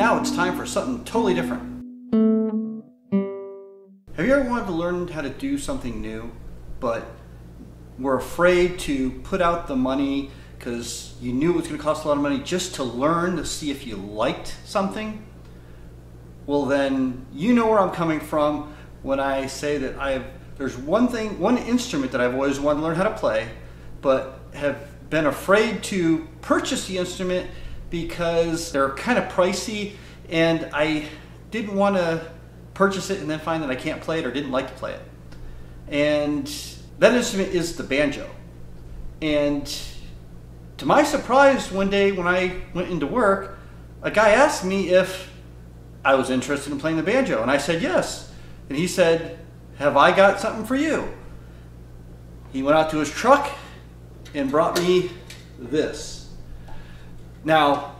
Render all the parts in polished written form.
now it's time for something totally different. Have you ever wanted to learn how to do something new, but were afraid to put out the money because you knew it was going to cost a lot of money just to learn to see if you liked something? Well, then you know where I'm coming from when I say that there's one instrument that I've always wanted to learn how to play, but have been afraid to purchase the instrument because they're kind of pricey, and I didn't want to purchase it and then find that I can't play it or didn't like to play it. And that instrument is the banjo. And to my surprise, one day when I went into work, a guy asked me if I was interested in playing the banjo, and I said yes. And he said, "Have I got something for you?" He went out to his truck and brought me this. Now,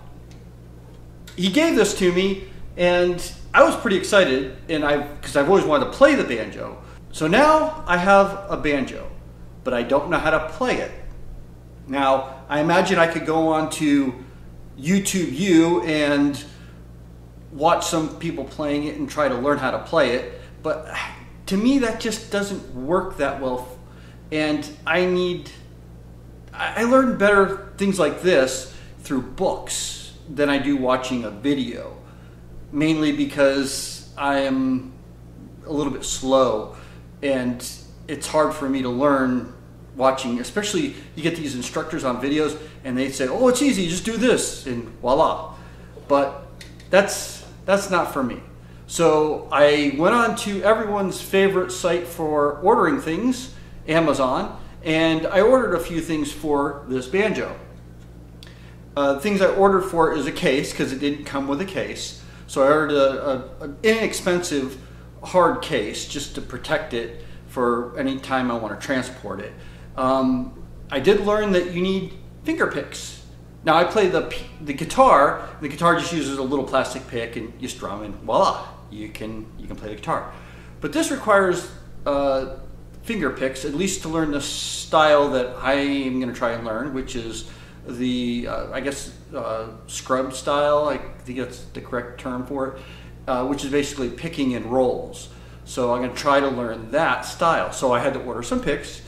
he gave this to me, and I was pretty excited, and because I've always wanted to play the banjo. So now I have a banjo, but I don't know how to play it. Now, I imagine I could go on to YouTube U and watch some people playing it and try to learn how to play it, but to me that just doesn't work that well. And I learn better things like this through books than I do watching a video, mainly because I am a little bit slow and it's hard for me to learn watching. Especially you get these instructors on videos and they say, "Oh, it's easy, just do this," and voila. But that's not for me. So I went on to everyone's favorite site for ordering things, Amazon, and I ordered a few things for this banjo. Things I ordered for is a case, because it didn't come with a case. So I ordered an inexpensive hard case just to protect it for any time I want to transport it. I did learn that you need finger picks. Now I play the guitar. The guitar just uses a little plastic pick and you strum and voila, you can play the guitar. But this requires finger picks, at least to learn the style that I am going to try and learn, which is the scrub style. I think that's the correct term for it, which is basically picking in rolls. So I'm going to try to learn that style. So I had to order some picks,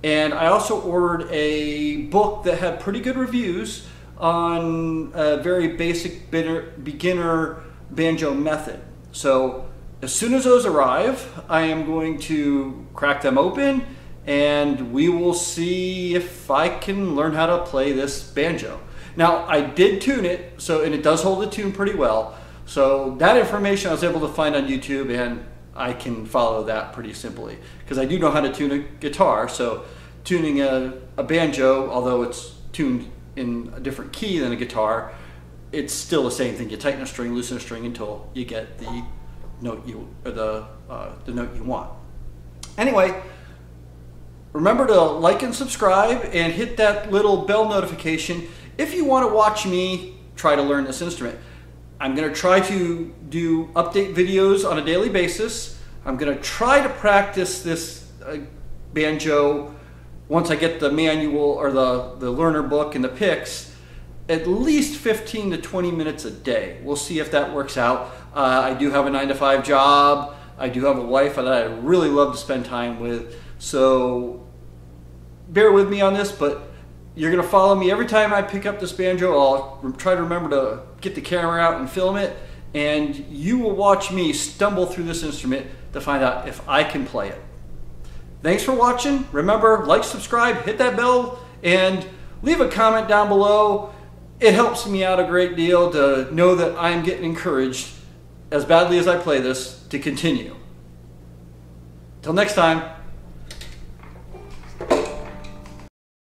and I also ordered a book that had pretty good reviews on a very basic beginner banjo method. So as soon as those arrive, I am going to crack them open and we will see if I can learn how to play this banjo. Now, I did tune it, and it does hold the tune pretty well. So that information I was able to find on YouTube, and I can follow that pretty simply because I do know how to tune a guitar. So tuning a banjo, although it's tuned in a different key than a guitar, it's still the same thing. You tighten a string, loosen a string until you get the note the note you want. Anyway, remember to like and subscribe and hit that little bell notification if you want to watch me try to learn this instrument. I'm going to try to do update videos on a daily basis. I'm going to try to practice this banjo once I get the manual or the learner book and the picks, at least 15 to 20 minutes a day. We'll see if that works out. I do have a 9-to-5 job. I do have a wife that I really love to spend time with. So bear with me on this, but you're going to follow me every time I pick up this banjo. I'll try to remember to get the camera out and film it, and you will watch me stumble through this instrument to find out if I can play it. Thanks for watching. Remember, like, subscribe, hit that bell, and leave a comment down below. It helps me out a great deal to know that I'm getting encouraged, as badly as I play this, to continue. Till next time.